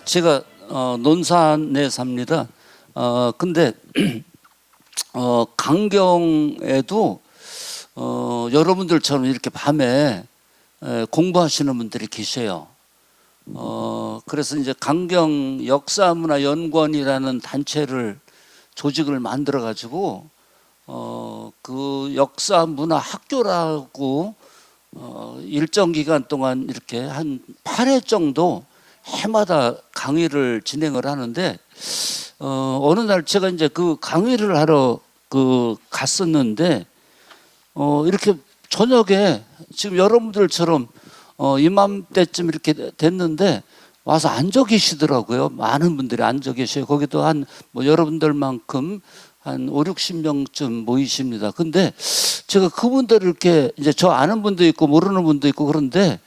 제가 논산에 삽니다. 근데 강경에도 여러분들처럼 이렇게 밤에 공부하시는 분들이 계셔요. 그래서 이제 강경 역사문화연구원이라는 단체를 조직을 만들어 가지고 그 역사문화학교라고 일정 기간 동안 이렇게 한 8회 정도 해마다 강의를 진행을 하는데 어느 날 제가 이제 그 강의를 하러 갔었는데 이렇게 저녁에 지금 여러분들처럼 이맘때쯤 이렇게 됐는데 와서 앉아 계시더라고요. 많은 분들이 앉아 계셔요. 거기도 한 여러분들만큼 한 5, 60명쯤 모이십니다. 근데 제가 그분들을 이렇게 이제 저 아는 분도 있고 모르는 분도 있고 그런데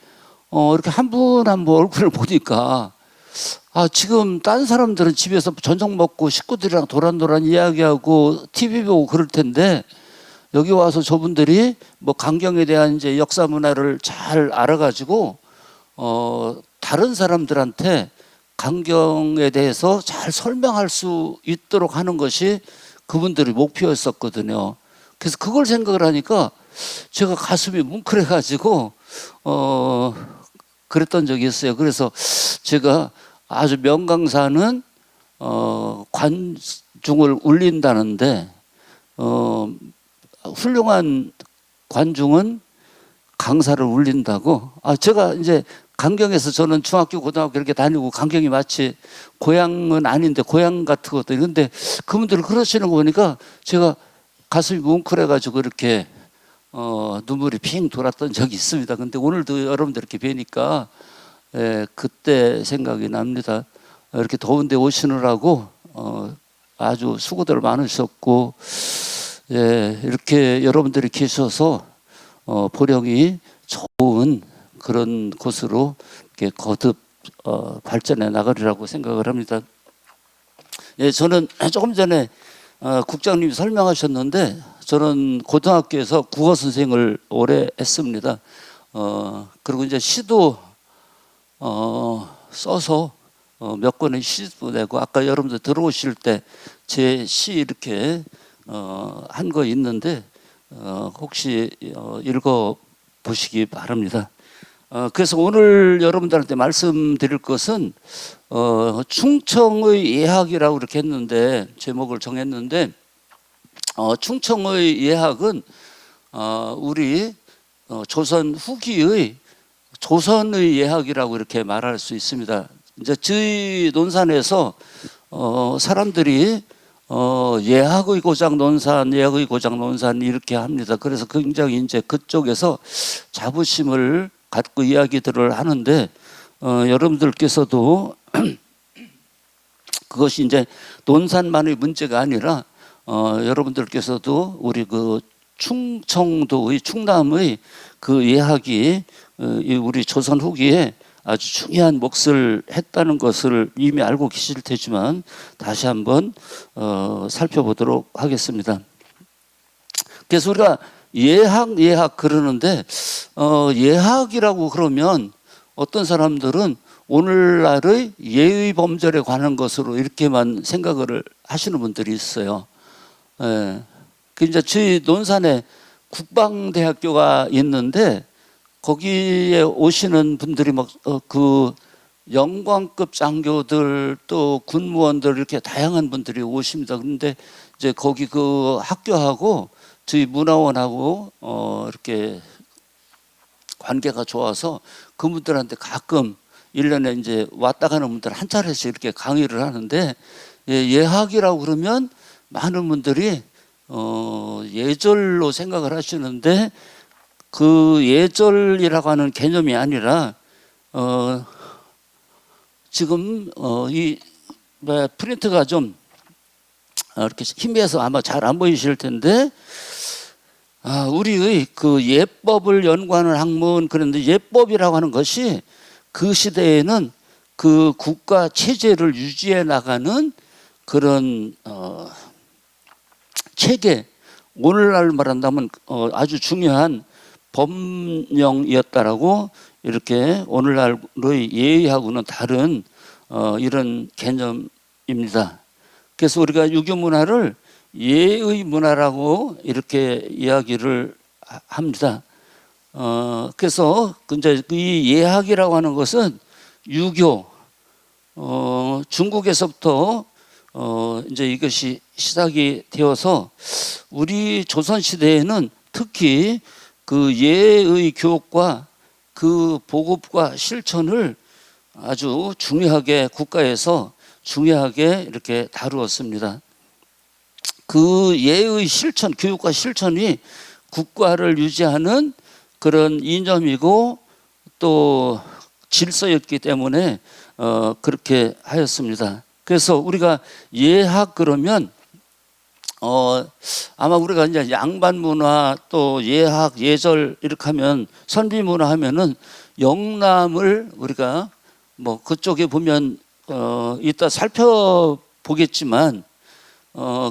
이렇게 한 분 한 분 얼굴을 보니까 지금 딴 사람들은 집에서 저녁 먹고 식구들이랑 도란도란 이야기하고 TV 보고 그럴 텐데 여기 와서 저분들이 강경에 대한 이제 역사 문화를 잘 알아가지고 다른 사람들한테 강경에 대해서 잘 설명할 수 있도록 하는 것이 그분들의 목표였었거든요. 그래서 그걸 생각을 하니까 제가 가슴이 뭉클해가지고 그랬던 적이 있어요. 그래서 제가 아주 명강사는 관중을 울린다는데 훌륭한 관중은 강사를 울린다고. 제가 이제 강경에서 저는 중학교 고등학교 이렇게 다니고 강경이 마치 고향은 아닌데 고향 같거든요. 근데 그분들 그러시는 거 보니까 제가 가슴이 뭉클해가지고 이렇게 눈물이 핑 돌았던 적이 있습니다. 근데 오늘도 여러분들 이렇게 뵈니까 그때 생각이 납니다. 이렇게 더운데 오시느라고 아주 수고들 많으셨고 이렇게 여러분들이 계셔서 보령이 좋은 그런 곳으로 이렇게 거듭 발전해 나가리라고 생각을 합니다. 저는 조금 전에 국장님이 설명하셨는데 저는 고등학교에서 국어 선생을 오래 했습니다. 그리고 이제 시도 써서 몇 권의 시도 내고 아까 여러분들 들어오실 때 제 시 이렇게 한 거 있는데 혹시 읽어 보시기 바랍니다. 그래서 오늘 여러분들한테 말씀드릴 것은 충청의 예학이라고 이렇게 했는데 제목을 정했는데 충청의 예학은 우리 조선 후기의 조선의 예학이라고 이렇게 말할 수 있습니다. 이제 저희 논산에서 사람들이 예학의 고장 논산, 예학의 고장 논산 이렇게 합니다. 그래서 굉장히 이제 그쪽에서 자부심을 갖고 이야기들을 하는데 여러분들께서도 그것이 이제 논산만의 문제가 아니라 여러분들께서도 우리 그 충청도의 충남의 그 예학이 우리 조선 후기에 아주 중요한 몫을 했다는 것을 이미 알고 계실 테지만 다시 한번 살펴보도록 하겠습니다. 그래서 우리가 예학 그러는데 예학이라고 그러면 어떤 사람들은 오늘날의 예의 범절에 관한 것으로 이렇게만 생각을 하시는 분들이 있어요. 그 이제 저희 논산에 국방대학교가 있는데 거기에 오시는 분들이 그 영광급 장교들 또 군무원들 이렇게 다양한 분들이 오십니다. 그런데 이제 거기 그 학교하고 저희 문화원하고 이렇게 관계가 좋아서 그분들한테 가끔 1년에 이제 왔다 가는 분들 한 차례씩 이렇게 강의를 하는데 예학이라고 그러면 많은 분들이 예절로 생각을 하시는데 그 예절이라고 하는 개념이 아니라 지금 이 프린트가 좀 이렇게 희미해서 아마 잘 안 보이실 텐데 우리의 그 예법을 연구하는 학문 그런데 예법이라고 하는 것이 그 시대에는 그 국가 체제를 유지해 나가는 그런 체계 오늘날 말한다면 아주 중요한 법령이었다라고 이렇게 오늘날의 예의하고는 다른 이런 개념입니다. 그래서 우리가 유교 문화를 예의 문화라고 이렇게 이야기를 합니다. 그래서 이제 이 예학이라고 하는 것은 유교, 중국에서부터 이제 이것이 시작이 되어서 우리 조선 시대에는 특히 그 예의 교육과 그 보급과 실천을 아주 중요하게 국가에서 중요하게 이렇게 다루었습니다. 그 예의 실천, 교육과 실천이 국가를 유지하는 그런 이념이고 또 질서였기 때문에 그렇게 하였습니다. 그래서 우리가 예학 그러면 아마 우리가 이제 양반 문화 또 예학 예절 이렇게 하면 선비 문화 하면은 영남을 우리가 뭐 그쪽에 보면 이따 살펴보겠지만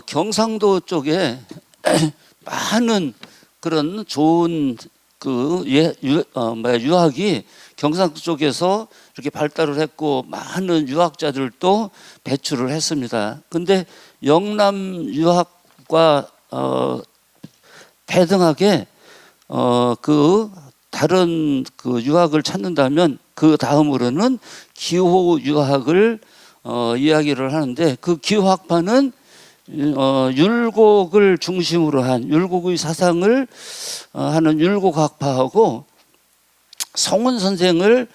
경상도 쪽에 많은 그런 좋은 그 유학이 경상도 쪽에서 이렇게 발달을 했고 많은 유학자들도 배출을 했습니다. 근데 영남 유학과 대등하게 그 다른 그 유학을 찾는다면 그 다음으로는 기호 유학을 이야기를 하는데 그 기호학파는 율곡을 중심으로 한 율곡의 사상을 하는 율곡학파하고 성운 선생을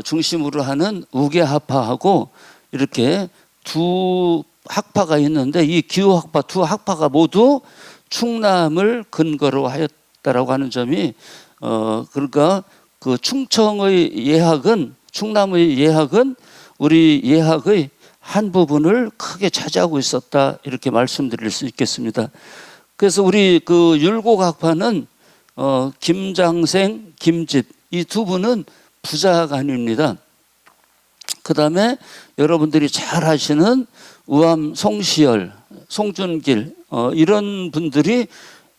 중심으로 하는 우계학파하고 이렇게 두 학파가 있는데 이 기호학파 두 학파가 모두 충남을 근거로 하였다라고 하는 점이 그러니까 그 충청의 예학은 충남의 예학은 우리 예학의 한 부분을 크게 차지하고 있었다 이렇게 말씀드릴 수 있겠습니다. 그래서 우리 그 율곡학파는 김장생, 김집 이 두 분은 부자간입니다. 그 다음에 여러분들이 잘 아시는 우암 송시열, 송준길 이런 분들이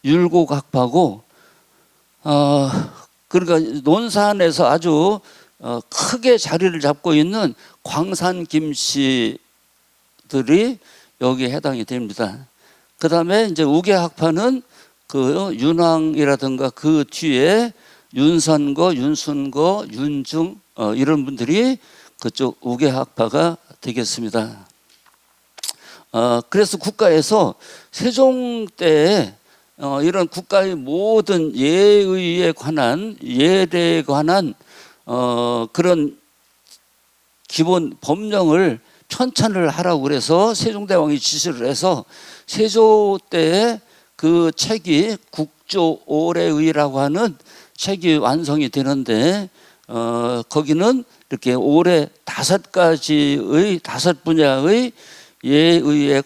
율곡학파고 그러니까 논산에서 아주 크게 자리를 잡고 있는 광산 김씨들이 여기에 해당이 됩니다. 그 다음에 이제 우계학파는 그 윤왕이라든가 그 뒤에 윤선거, 윤순거, 윤중 이런 분들이 그쪽 우계학파가 되겠습니다. 그래서 국가에서 세종 때에 이런 국가의 모든 예의에 관한 예례에 관한 그런 기본 법령을 편찬을 하라고 그래서 세종대왕이 지시를 해서 세조 때에 그 책이 국조오례의라고 하는 책이 완성이 되는데 거기는 이렇게 오례 5가지의 5분야의 예의에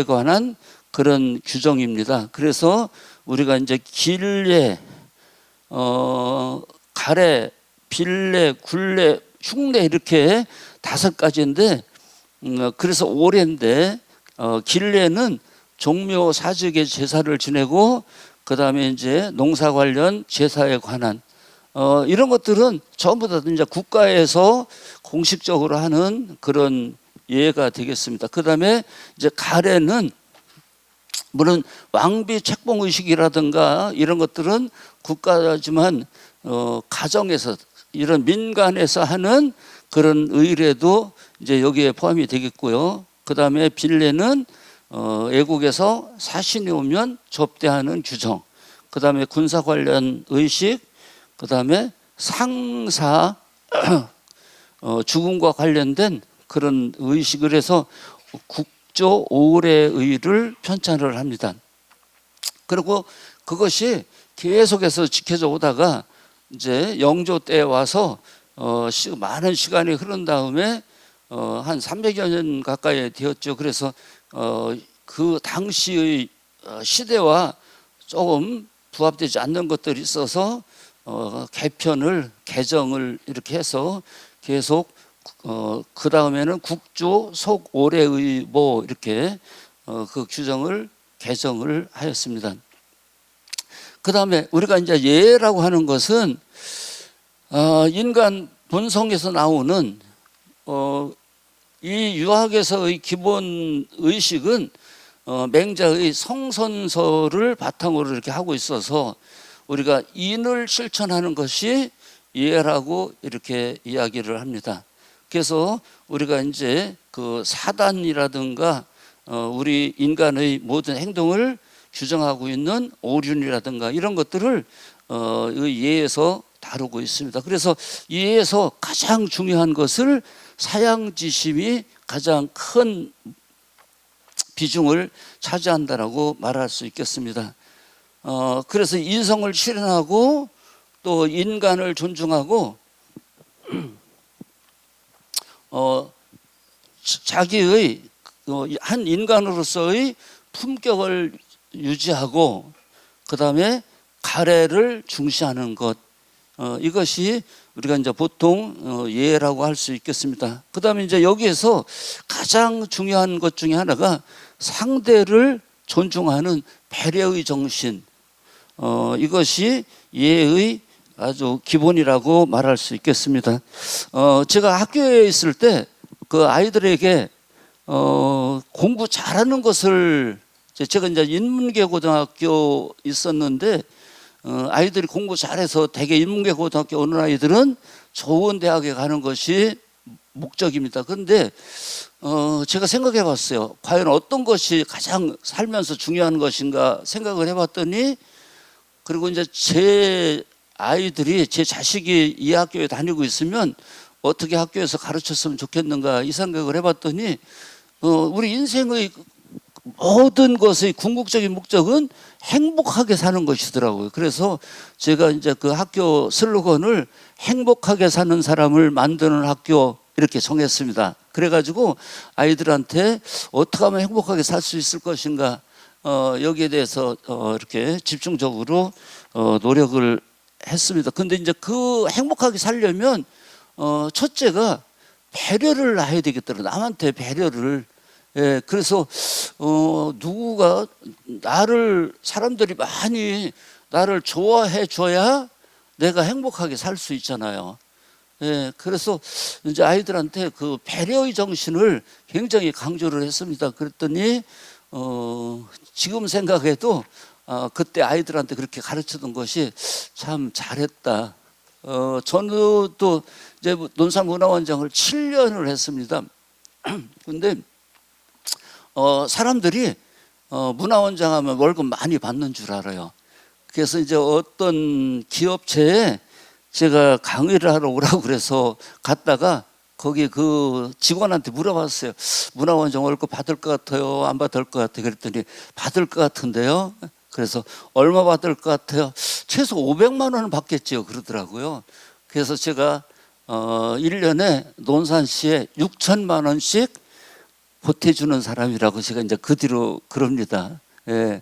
관한 그런 규정입니다. 그래서 우리가 이제 길례, 가례, 빌례, 굴례, 흉례 이렇게 5가지인데 그래서 오례인데 길례는 종묘 사직의 제사를 지내고 그 다음에 이제 농사 관련 제사에 관한 이런 것들은 전부 다 이제 국가에서 공식적으로 하는 그런 예가 되겠습니다. 그 다음에 이제 가례는 물론 왕비 책봉 의식이라든가 이런 것들은 국가지만 가정에서 이런 민간에서 하는 그런 의례도 이제 여기에 포함이 되겠고요. 그 다음에 빌례는 애국에서 사신이 오면 접대하는 규정, 그 다음에 군사 관련 의식, 그 다음에 상사 죽음과 관련된 그런 의식을 해서 국조 오례의를 편찬을 합니다. 그리고 그것이 계속해서 지켜져 오다가 이제 영조 때 와서 많은 시간이 흐른 다음에 한 300여 년 가까이 되었죠. 그래서 그 당시의 시대와 조금 부합되지 않는 것들이 있어서 개정을 이렇게 해서 계속 그 다음에는 국조 속오례의보 이렇게 그 규정을 개정을 하였습니다. 그 다음에 우리가 이제 예라고 하는 것은 인간 본성에서 나오는 이 유학에서의 기본 의식은 맹자의 성선설을 바탕으로 이렇게 하고 있어서 우리가 인을 실천하는 것이 이해라고 이렇게 이야기를 합니다. 그래서 우리가 이제 그 사단이라든가 우리 인간의 모든 행동을 규정하고 있는 오륜이라든가 이런 것들을 이 예에서 다루고 있습니다. 그래서 이 예에서 가장 중요한 것을 사양지심이 가장 큰 비중을 차지한다라고 말할 수 있겠습니다. 그래서 인성을 실현하고 또 인간을 존중하고 자기의 한 인간으로서의 품격을 유지하고 그 다음에 가례를 중시하는 것, 이것이 우리가 이제 보통 예라고 할 수 있겠습니다. 그 다음에 이제 여기에서 가장 중요한 것 중에 하나가 상대를 존중하는 배려의 정신, 이것이 예의 아주 기본이라고 말할 수 있겠습니다. 제가 학교에 있을 때 그 아이들에게 공부 잘하는 것을, 제가 이제 인문계 고등학교 있었는데 아이들이 공부 잘해서 대개 인문계 고등학교 오는 아이들은 좋은 대학에 가는 것이 목적입니다. 그런데 제가 생각해 봤어요. 과연 어떤 것이 가장 살면서 중요한 것인가 생각을 해봤더니, 그리고 이제 제 아이들이, 제 자식이 이 학교에 다니고 있으면 어떻게 학교에서 가르쳤으면 좋겠는가 이 생각을 해봤더니 우리 인생의 모든 것의 궁극적인 목적은 행복하게 사는 것이더라고요. 그래서 제가 이제 그 학교 슬로건을 행복하게 사는 사람을 만드는 학교 이렇게 정했습니다. 그래가지고 아이들한테 어떻게 하면 행복하게 살 수 있을 것인가, 여기에 대해서 이렇게 집중적으로 노력을 했습니다. 근데 이제 그 행복하게 살려면 첫째가 배려를 해야 되겠더라고요. 남한테 배려를. 예, 그래서 누구가 사람들이 많이 나를 좋아해 줘야 내가 행복하게 살 수 있잖아요. 예, 그래서 이제 아이들한테 그 배려의 정신을 굉장히 강조를 했습니다. 그랬더니 지금 생각해도 그때 아이들한테 그렇게 가르쳤던 것이 참 잘했다. 저는 또 이제 논산문화원장을 7년을 했습니다. 근데 사람들이 문화원장 하면 월급 많이 받는 줄 알아요. 그래서 이제 어떤 기업체에 제가 강의를 하러 오라고 그래서 갔다가 거기 그 직원한테 물어봤어요. 문화원장 월급 받을 것 같아요? 안 받을 것 같아요? 그랬더니 받을 것 같은데요? 그래서 얼마 받을 것 같아요? 최소 500만 원은 받겠죠. 그러더라고요. 그래서 제가 1년에 논산시에 6천만 원씩 보태주는 사람이라고 제가 이제 그 뒤로 그럽니다. 예.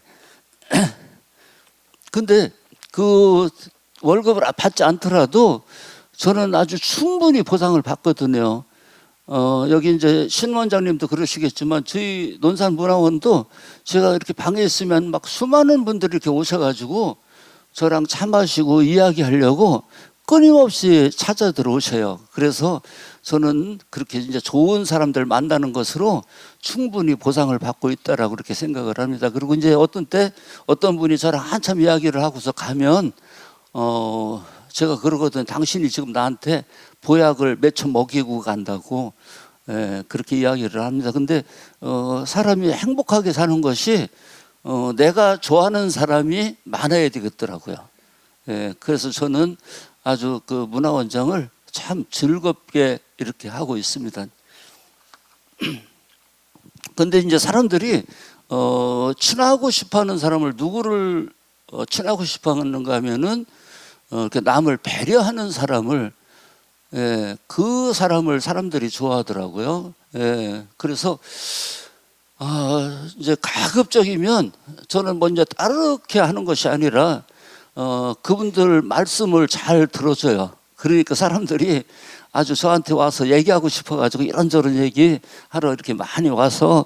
근데 그 월급을 받지 않더라도 저는 아주 충분히 보상을 받거든요. 여기 이제 신 원장님도 그러시겠지만 저희 논산문화원도 제가 이렇게 방에 있으면 막 수많은 분들이 이렇게 오셔가지고 저랑 차 마시고 이야기하려고 끊임없이 찾아 들어오셔요. 그래서 저는 그렇게 이제 좋은 사람들 만나는 것으로 충분히 보상을 받고 있다라고 그렇게 생각을 합니다. 그리고 이제 어떤 때 어떤 분이 저랑 한참 이야기를 하고서 가면 제가 그러거든요. 당신이 지금 나한테 보약을 몇 천 먹이고 간다고, 그렇게 이야기를 합니다. 근데 사람이 행복하게 사는 것이 내가 좋아하는 사람이 많아야 되겠더라고요. 그래서 저는 아주 그 문화원장을 참 즐겁게 이렇게 하고 있습니다. 근데 이제 사람들이 친하고 싶어하는 사람을 누구를 친하고 싶어하는가 하면은 남을 배려하는 사람을, 그 사람을 사람들이 좋아하더라고요. 그래서 이제 가급적이면 저는 먼저 따르게 하는 것이 아니라 그분들 말씀을 잘 들어줘요. 그러니까 사람들이 아주 저한테 와서 얘기하고 싶어가지고 이런저런 얘기하러 이렇게 많이 와서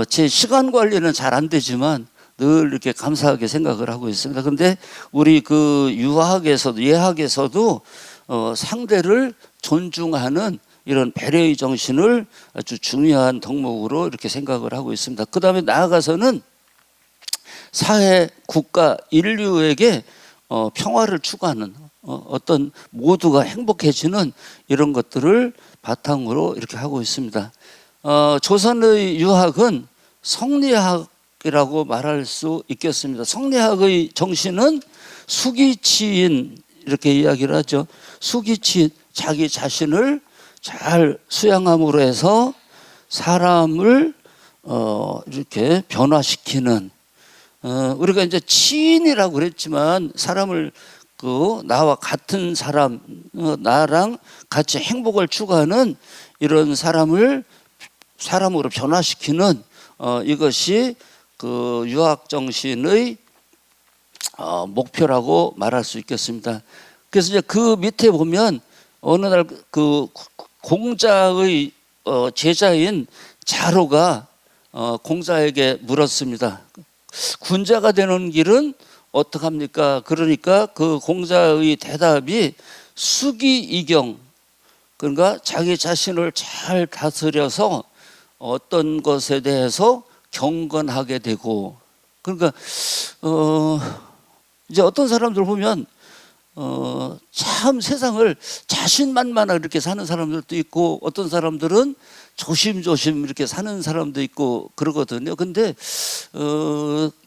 제 시간 관리는 잘 안 되지만 늘 이렇게 감사하게 생각을 하고 있습니다. 그런데 우리 그 예학에서도 상대를 존중하는 이런 배려의 정신을 아주 중요한 덕목으로 이렇게 생각을 하고 있습니다. 그 다음에 나아가서는 사회, 국가, 인류에게 평화를 추구하는 어떤 모두가 행복해지는 이런 것들을 바탕으로 이렇게 하고 있습니다. 조선의 유학은 성리학이라고 말할 수 있겠습니다. 성리학의 정신은 수기치인 이렇게 이야기를 하죠. 수기치인, 자기 자신을 잘 수양함으로 해서 사람을 이렇게 변화시키는, 우리가 이제 치인이라고 그랬지만 사람을 나와 같은 사람, 나랑 같이 행복을 추구하는 이런 사람으로 변화시키는 이것이 그 유학 정신의 목표라고 말할 수 있겠습니다. 그래서 이제 그 밑에 보면 어느 날 그 공자의 제자인 자로가 공자에게 물었습니다. 군자가 되는 길은 어떡합니까? 그러니까 그 공자의 대답이 수기이경, 그러니까 자기 자신을 잘 다스려서 어떤 것에 대해서 경건하게 되고, 그러니까 이제 어떤 사람들 보면 참 세상을 자신만만하게 이렇게 사는 사람들도 있고, 어떤 사람들은 조심조심 이렇게 사는 사람도 있고 그러거든요. 근데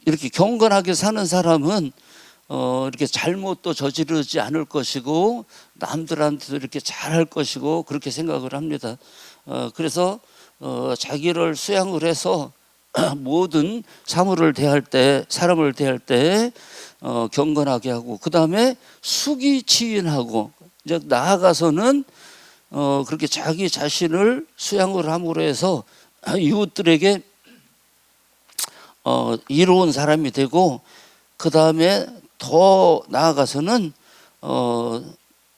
이렇게 경건하게 사는 사람은 이렇게 잘못도 저지르지 않을 것이고 남들한테도 이렇게 잘할 것이고 그렇게 생각을 합니다. 그래서 자기를 수양을 해서 모든 사물을 대할 때, 사람을 대할 때 경건하게 하고, 그 다음에 수기치인하고, 이제 나아가서는 그렇게 자기 자신을 수양을 함으로 해서 이웃들에게 이로운 사람이 되고, 그 다음에 더 나아가서는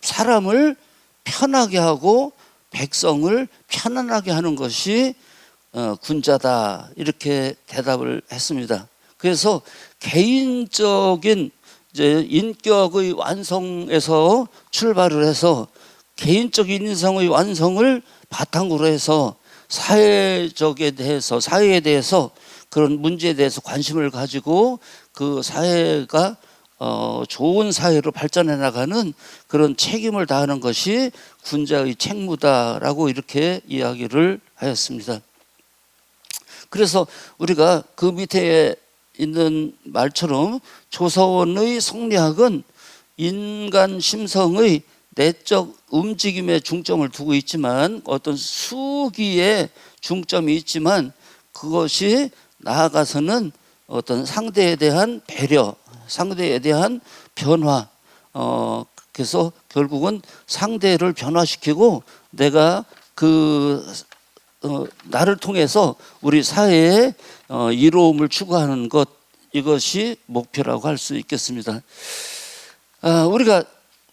사람을 편하게 하고 백성을 편안하게 하는 것이 군자다, 이렇게 대답을 했습니다. 그래서 개인적인 이제 인격의 완성에서 출발을 해서 개인적인 인성의 완성을 바탕으로 해서 사회에 대해서 그런 문제에 대해서 관심을 가지고 그 사회가 좋은 사회로 발전해 나가는 그런 책임을 다하는 것이 군자의 책무다라고 이렇게 이야기를 하였습니다. 그래서 우리가 그 밑에 있는 말처럼 조선의 성리학은 인간 심성의 내적 움직임에 중점을 두고 있지만, 어떤 수기에 중점이 있지만, 그것이 나아가서는 어떤 상대에 대한 배려, 상대에 대한 변화, 그래서 결국은 상대를 변화시키고 내가 나를 통해서 우리 사회의 이로움을 추구하는 것, 이것이 목표라고 할 수 있겠습니다. 우리가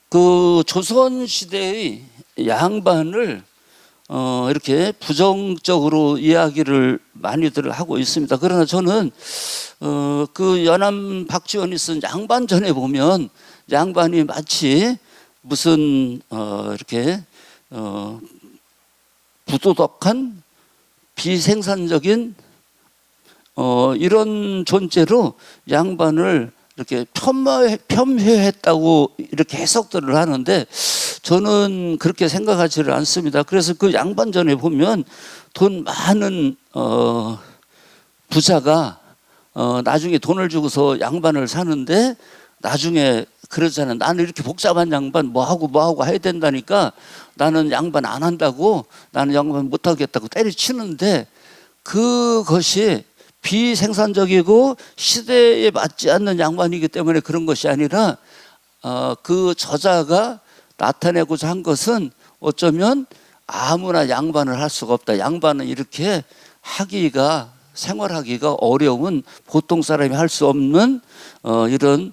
그 조선 시대의 양반을 이렇게 부정적으로 이야기를 많이들 하고 있습니다. 그러나 저는 그 연암 박지원이 쓴 양반전에 보면 양반이 마치 무슨 이렇게 부도덕한 비생산적인 이런 존재로 양반을 이렇게 폄훼했다고 이렇게 해석들을 하는데, 저는 그렇게 생각하지를 않습니다. 그래서 그 양반전에 보면 돈 많은 부자가 나중에 돈을 주고서 양반을 사는데, 나중에 그러잖아요. 나는 이렇게 복잡한 양반 뭐하고 해야 된다니까 나는 양반 안 한다고, 나는 양반 못 하겠다고 때려치는데, 그것이 비생산적이고 시대에 맞지 않는 양반이기 때문에 그런 것이 아니라 그 저자가 나타내고자 한 것은 어쩌면 아무나 양반을 할 수가 없다. 양반은 이렇게 생활하기가 어려운, 보통 사람이 할 수 없는 이런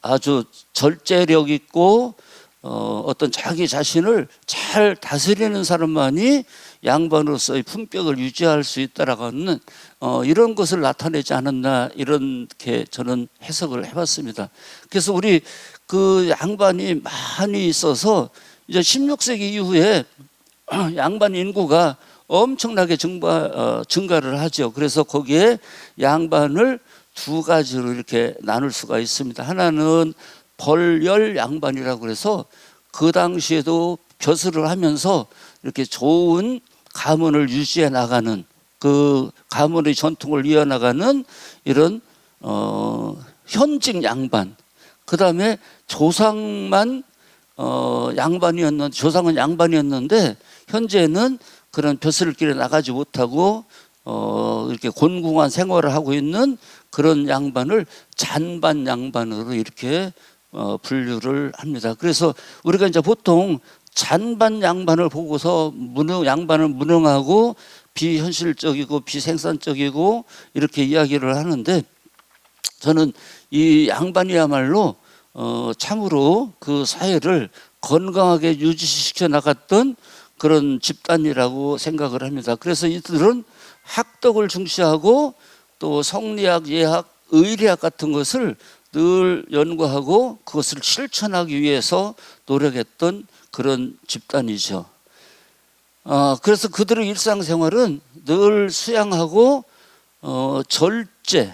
아주 절제력 있고 어떤 자기 자신을 잘 다스리는 사람만이 양반으로서의 품격을 유지할 수 있다라고 하는 이런 것을 나타내지 않았나, 이렇게 저는 해석을 해봤습니다. 그래서 우리 그 양반이 많이 있어서 이제 16세기 이후에 양반 인구가 엄청나게 증가를 하죠. 그래서 거기에 양반을 두 가지로 이렇게 나눌 수가 있습니다. 하나는 벌열 양반이라고 그래서 그 당시에도 벼슬을 하면서 이렇게 좋은 가문을 유지해 나가는, 그 가문의 전통을 이어나가는 이런 현직 양반. 그 다음에 조상은 양반이었는데 현재는 그런 벼슬길에 나가지 못하고 이렇게 곤궁한 생활을 하고 있는 그런 양반을 잔반 양반으로 이렇게 분류를 합니다. 그래서 우리가 이제 보통 잔반 양반을 보고서 양반은 무능하고 비현실적이고 비생산적이고 이렇게 이야기를 하는데, 저는 이 양반이야말로 참으로 그 사회를 건강하게 유지시켜 나갔던 그런 집단이라고 생각을 합니다. 그래서 이들은 학덕을 중시하고 또 성리학, 예학, 의리학 같은 것을 늘 연구하고 그것을 실천하기 위해서 노력했던 그런 집단이죠. 그래서 그들의 일상생활은 늘 수양하고 절제.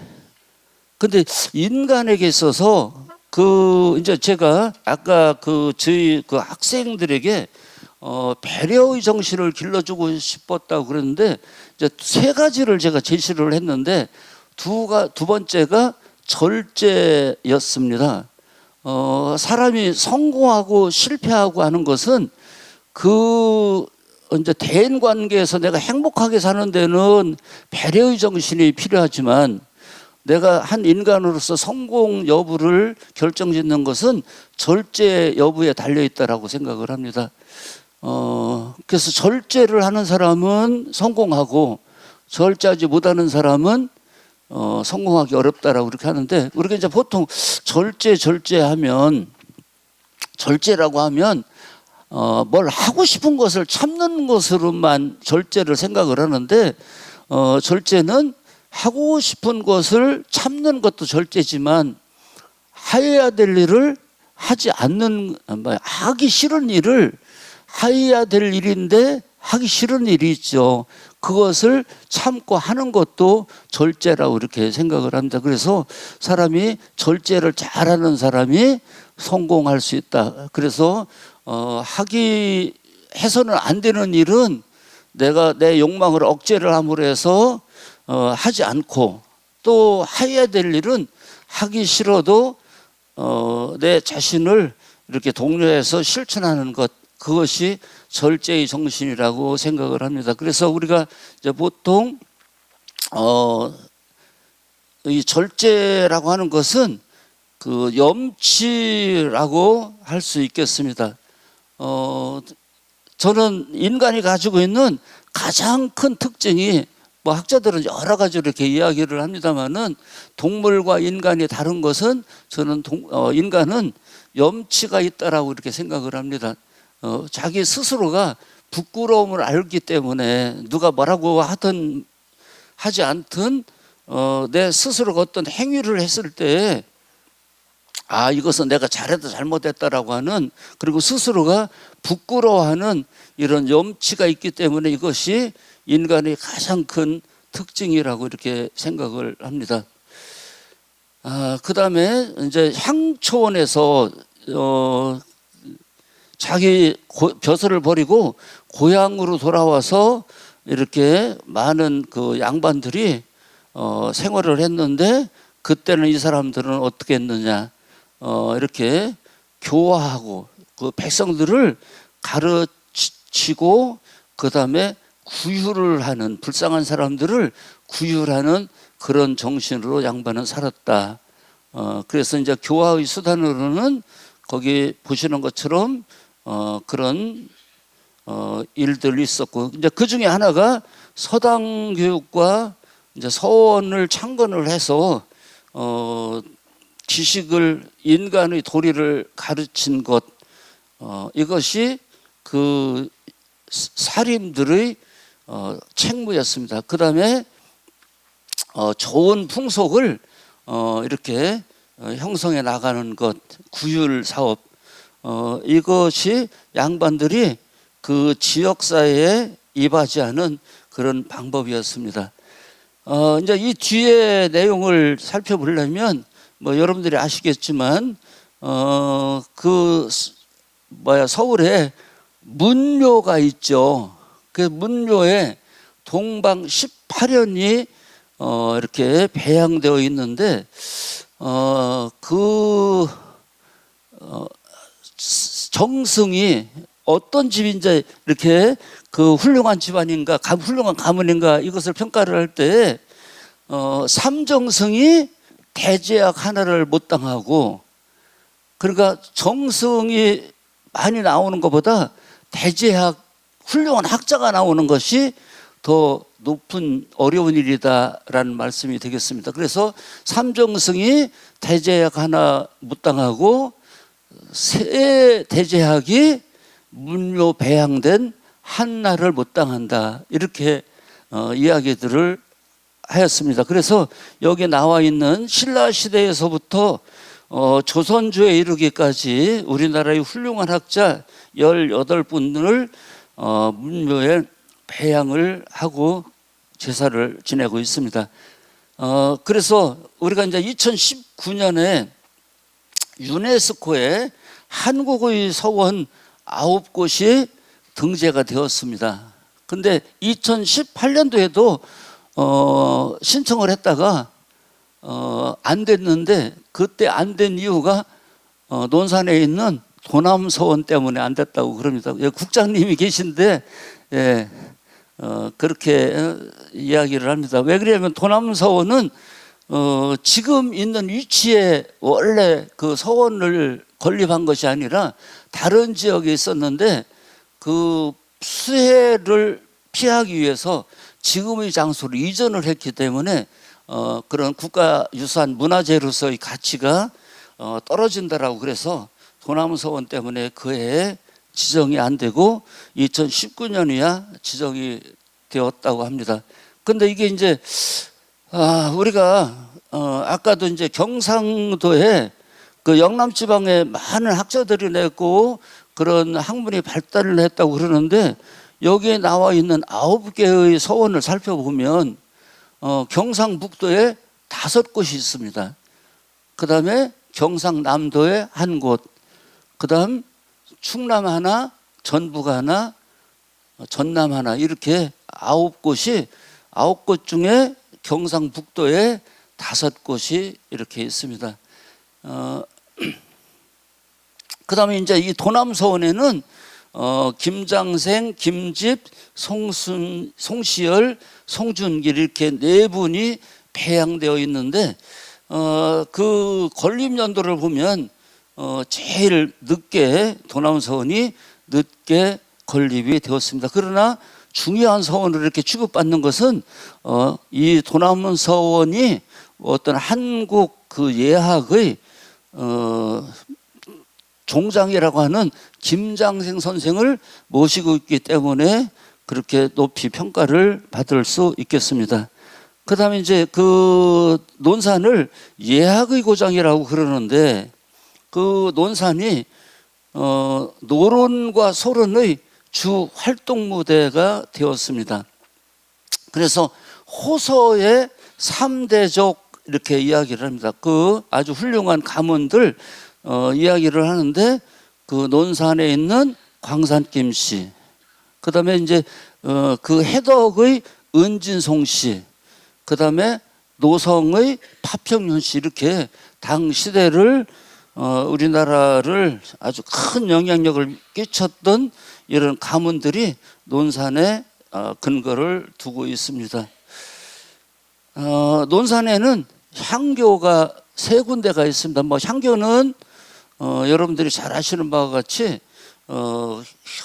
근데 인간에게 있어서 이제 제가 아까 저희 학생들에게 배려의 정신을 길러주고 싶었다고 그랬는데, 이제 세 가지를 제가 제시를 했는데 두 번째가 절제였습니다. 사람이 성공하고 실패하고 하는 것은 이제 대인 관계에서 내가 행복하게 사는 데는 배려의 정신이 필요하지만, 내가 한 인간으로서 성공 여부를 결정짓는 것은 절제 여부에 달려있다라고 생각을 합니다. 그래서 절제를 하는 사람은 성공하고 절제하지 못하는 사람은 성공하기 어렵다라고 그렇게 하는데, 우리가 이제 보통 절제라고 하면 뭘 하고 싶은 것을 참는 것으로만 절제를 생각을 하는데, 절제는 하고 싶은 것을 참는 것도 절제지만 해야 될 일을 하지 않는, 하기 싫은 일을 해야 될 일인데 하기 싫은 일이 있죠. 그것을 참고 하는 것도 절제라고 이렇게 생각을 합니다. 그래서 사람이 절제를 잘하는 사람이 성공할 수 있다. 그래서 해서는 안 되는 일은 내가 내 욕망을 억제를 함으로 해서 하지 않고, 또 해야 될 일은 하기 싫어도 내 자신을 이렇게 독려해서 실천하는 것, 그것이 절제의 정신이라고 생각을 합니다. 그래서 우리가 이제 보통 이 절제라고 하는 것은 그 염치라고 할 수 있겠습니다. 저는 인간이 가지고 있는 가장 큰 특징이, 학자들은 여러 가지로 이렇게 이야기를 합니다만은, 동물과 인간이 다른 것은 저는 인간은 염치가 있다라고 이렇게 생각을 합니다. 자기 스스로가 부끄러움을 알기 때문에 누가 뭐라고 하지 않든 내 스스로가 어떤 행위를 했을 때 이것은 내가 잘해도 잘못했다라고 하는, 그리고 스스로가 부끄러워하는 이런 염치가 있기 때문에 이것이 인간의 가장 큰 특징이라고 이렇게 생각을 합니다. 그 다음에 이제 향초원에서 자기 벼슬을 버리고 고향으로 돌아와서 이렇게 많은 그 양반들이 생활을 했는데, 그때는 이 사람들은 어떻게 했느냐, 이렇게 교화하고 그 백성들을 가르치고 그 다음에 구휼을 하는, 불쌍한 사람들을 구휼하는 그런 정신으로 양반은 살았다. 그래서 이제 교화의 수단으로는 거기 보시는 것처럼 그런 일들이 있었고, 이제 그 중에 하나가 서당 교육과 이제 서원을 창건을 해서 지식을, 인간의 도리를 가르친 것, 이것이 그 사림들의 책무였습니다. 그 다음에 좋은 풍속을 이렇게 형성해 나가는 것, 구휼 사업, 이것이 양반들이 그 지역사회에 이바지하는 그런 방법이었습니다. 이제 이 뒤에 내용을 살펴보려면 뭐 여러분들이 아시겠지만 서울에 문묘가 있죠. 그 문묘에 동방 18연이 이렇게 배양되어 있는데 정승이 어떤 집인지 이렇게 그 훌륭한 집안인가, 훌륭한 가문인가 이것을 평가를 할 때 삼정승이 대제학 하나를 못 당하고, 그러니까 정승이 많이 나오는 것보다 대제학 훌륭한 학자가 나오는 것이 더 높은 어려운 일이다라는 말씀이 되겠습니다. 그래서 삼정승이 대제학 하나 못 당하고 새 대제학이 문묘 배양된 한나를 못 당한다, 이렇게 이야기들을 하였습니다. 그래서 여기 나와 있는 신라 시대에서부터 조선주에 이르기까지 우리나라의 훌륭한 학자 18분을 문묘에 배양을 하고 제사를 지내고 있습니다. 그래서 우리가 이제 2019년에 유네스코에 한국의 서원 9곳이 등재가 되었습니다. 근데 2018년도에도 신청을 했다가 안 됐는데, 그때 안 된 이유가 논산에 있는 도남서원 때문에 안 됐다고 그럽니다. 국장님이 계신데 그렇게 이야기를 합니다. 왜 그러냐면 도남서원은 지금 있는 위치에 원래 그 서원을 건립한 것이 아니라 다른 지역에 있었는데 그 수해를 피하기 위해서 지금의 장소로 이전을 했기 때문에 그런 국가유산 문화재로서의 가치가 떨어진다라고, 그래서 도남서원 때문에 그 해에 지정이 안 되고 2019년이야 지정이 되었다고 합니다. 근데 이게 이제 우리가 아까도 이제 경상도에 그 영남지방에 많은 학자들이 냈고 그런 학문이 발달을 했다고 그러는데, 여기에 나와 있는 9개의 서원을 살펴보면 경상북도에 5곳이 있습니다. 그 다음에 경상남도에 1곳, 그 다음 충남 하나, 전북 하나, 전남 하나, 이렇게 9곳이 9곳 중에 경상북도에 5곳이 이렇게 있습니다. 그 다음에 이제 이 도남서원에는 김장생, 김집, 송시열, 송준길 이렇게 4분이 배양되어 있는데 그 건립 연도를 보면 제일 늦게 도남서원이 늦게 건립이 되었습니다. 그러나 중요한 서원을 이렇게 취급받는 것은 이 도남서원이 어떤 한국 그 예학의 종장이라고 하는 김장생 선생을 모시고 있기 때문에 그렇게 높이 평가를 받을 수 있겠습니다. 그 다음에 이제 그 논산을 예학의 고장이라고 그러는데, 그 논산이 노론과 소론의 주 활동 무대가 되었습니다. 그래서 호서의 3대족 이렇게 이야기를 합니다. 그 아주 훌륭한 가문들 이야기를 하는데, 그 논산에 있는 광산김 씨, 그 다음에 이제 그 해덕의 은진송 씨, 그 다음에 노성의 파평윤 씨, 이렇게 당 시대를 우리나라를 아주 큰 영향력을 끼쳤던 이런 가문들이 논산에 근거를 두고 있습니다. 논산에는 향교가 3군데가 있습니다. 뭐 향교는 여러분들이 잘 아시는 바와 같이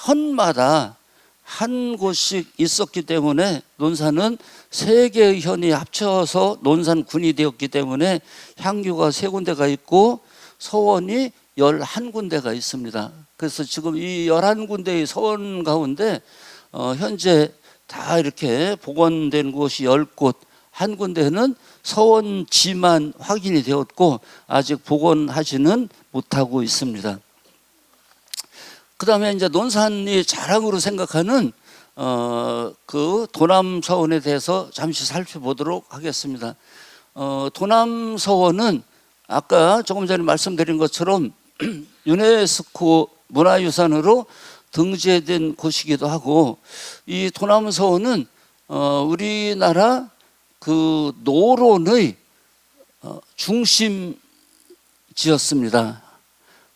현마다 한 곳씩 있었기 때문에 논산은 3개의 현이 합쳐서 논산군이 되었기 때문에 향교가 3군데가 있고 서원이 11군데가 있습니다. 그래서 지금 이 11군데의 서원 가운데 현재 다 이렇게 복원된 곳이 10곳, 한 군데는 서원지만 확인이 되었고 아직 복원하지는 못하고 있습니다. 그다음에 이제 논산이 자랑으로 생각하는 그 도남서원에 대해서 잠시 살펴보도록 하겠습니다. 도남서원은 아까 조금 전에 말씀드린 것처럼 유네스코 문화유산으로 등재된 곳이기도 하고, 이 도남서원은 우리나라 그 노론의 중심지였습니다.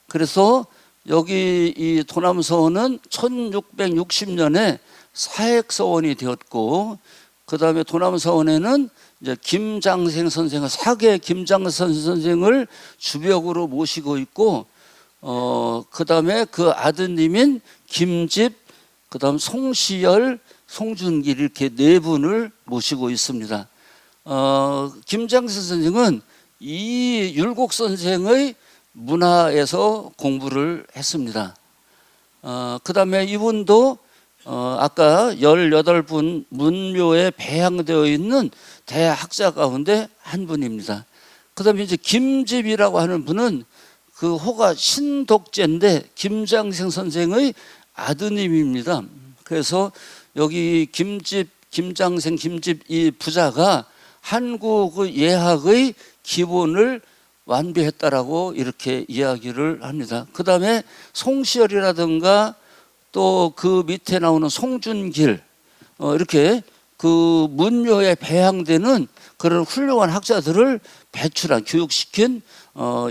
그래서 여기 이 도남서원은 1660년에 사액서원이 되었고, 그 다음에 도남서원에는 이제 김장생 선생을, 사계 김장생 선생을 주벽으로 모시고 있고, 그 다음에 그 아드님인 김집, 그 다음 송시열, 송준길 이렇게 네 분을 모시고 있습니다. 김장생 선생은 이 율곡 선생의 문화에서 공부를 했습니다. 그 다음에 이분도 아까 18분 문묘에 배양되어 있는 대학자 가운데 한 분입니다. 그 다음에 이제 김집이라고 하는 분은 그 호가 신독제인데 김장생 선생의 아드님입니다. 그래서 여기 김집, 김장생, 김집 이 부자가 한국 예학의 기본을 완비했다라고 이렇게 이야기를 합니다. 그 다음에 송시열이라든가 또 그 밑에 나오는 송준길, 이렇게 그 문묘에 배양되는 그런 훌륭한 학자들을 배출한, 교육시킨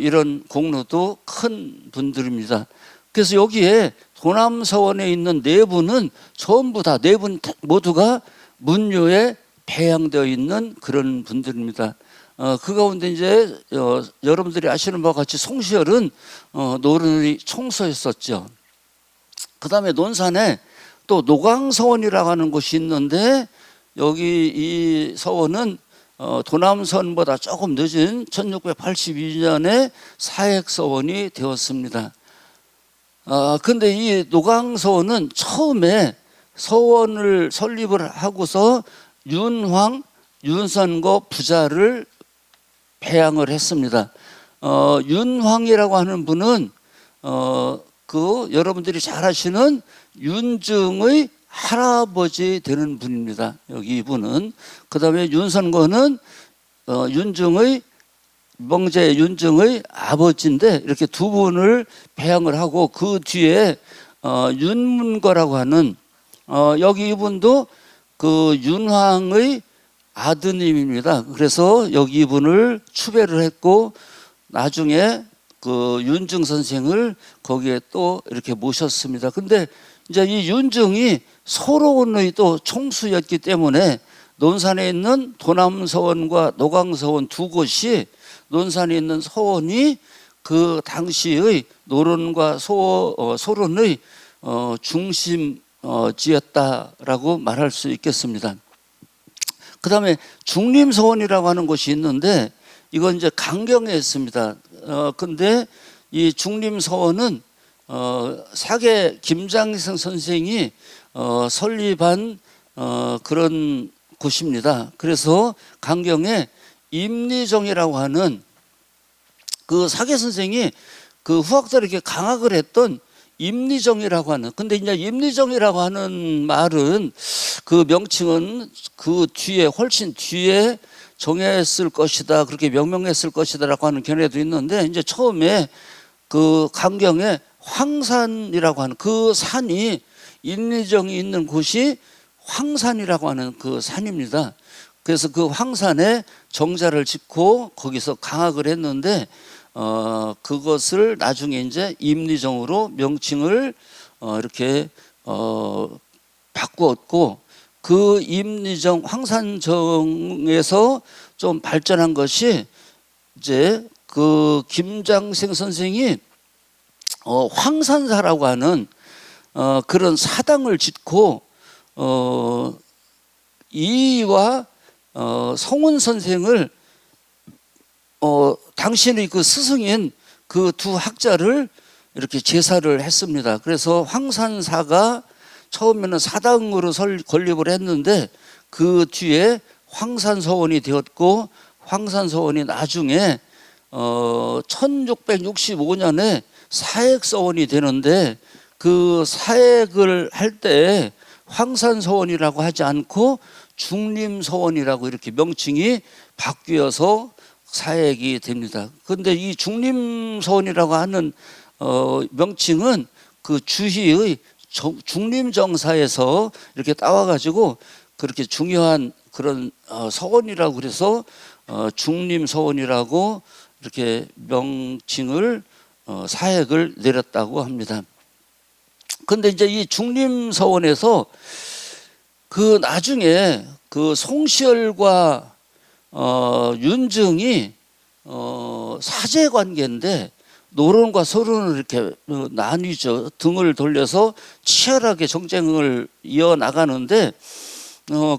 이런 공로도 큰 분들입니다. 그래서 여기에 도남서원에 있는 네 분은 전부 다, 네 분 모두가 문묘에 배양되어 있는 그런 분들입니다. 그 가운데 이제 여러분들이 아시는 바와 같이 송시열은 노른의 총서였었죠. 그 다음에 논산에 또 노광서원이라고 하는 곳이 있는데, 여기 이 서원은 도남서원보다 조금 늦은 1682년에 사액서원이 되었습니다. 근데 이 노광서원은 처음에 서원을 설립을 하고서 윤선거 부자를 배양을 했습니다. 윤황이라고 하는 분은 그 여러분들이 잘 아시는 윤증의 할아버지 되는 분입니다. 여기 이분은. 그 다음에 윤선거는 윤증의, 명제 윤증의 아버지인데, 이렇게 두 분을 배양을 하고, 그 뒤에 윤문거라고 하는 여기 이분도 그 윤황의 아드님입니다. 그래서 여기 이분을 추배를 했고, 나중에 그 윤증 선생을 거기에 또 이렇게 모셨습니다. 근데 이제 이 윤증이 서론의 또 총수였기 때문에 논산에 있는 도남서원과 노광서원 두 곳이, 논산에 있는 서원이 그 당시의 노론과 소론의 중심지였다라고 말할 수 있겠습니다. 그 다음에 중림서원이라고 하는 곳이 있는데, 이건 이제 강경에 있습니다. 근데 이 중림서원은 사계 김장생 선생이 설립한 그런 곳입니다. 그래서 강경에 임리정이라고 하는 그 사계 선생이 그 후학들에게 강학을 했던 임리정이라고 하는, 근데 이제 임리정이라고 하는 말은 그 명칭은 그 뒤에, 훨씬 뒤에 정했을 것이다, 그렇게 명명했을 것이다라고 하는 견해도 있는데, 이제 처음에 그 강경에 황산이라고 하는 그 산이, 임리정이 있는 곳이 황산이라고 하는 그 산입니다. 그래서 그 황산에 정자를 짓고 거기서 강학을 했는데, 그것을 나중에 이제 임리정으로 명칭을 이렇게 바꾸었고, 그 임리정 황산정에서 좀 발전한 것이 이제 그 김장생 선생이 황산사라고 하는 그런 사당을 짓고 이와 성운 선생을 당신의 그 스승인 그 두 학자를 이렇게 제사를 했습니다. 그래서 황산사가 처음에는 사당으로 건립을 했는데, 그 뒤에 황산서원이 되었고, 황산서원이 나중에 1665년에 사액서원이 되는데, 그 사액을 할 때 황산서원이라고 하지 않고 중림서원이라고 이렇게 명칭이 바뀌어서 사액이 됩니다. 그런데 이 중림서원이라고 하는 명칭은 그 주희의 중림정사에서 이렇게 따와가지고 그렇게 중요한 그런 서원이라고 그래서 중림서원이라고 이렇게 명칭을 사액을 내렸다고 합니다. 그런데 이제 이 중림서원에서 그 나중에 그 송시열과 윤증이 사제 관계인데 노론과 서론을 이렇게 나뉘죠. 등을 돌려서 치열하게 정쟁을 이어나가는데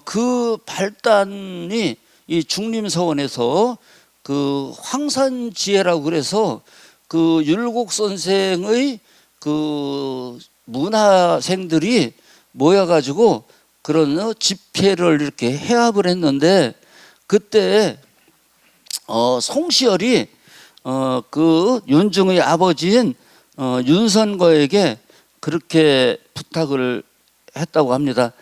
그 발단이 이 중림서원에서 그 황산지혜라고 그래서 그 율곡 선생의 그 문화생들이 모여가지고 그런 집회를 이렇게 해합을 했는데 그때 송시열이 그 윤증의 아버지인 윤선거에게 그렇게 부탁을 했다고 합니다.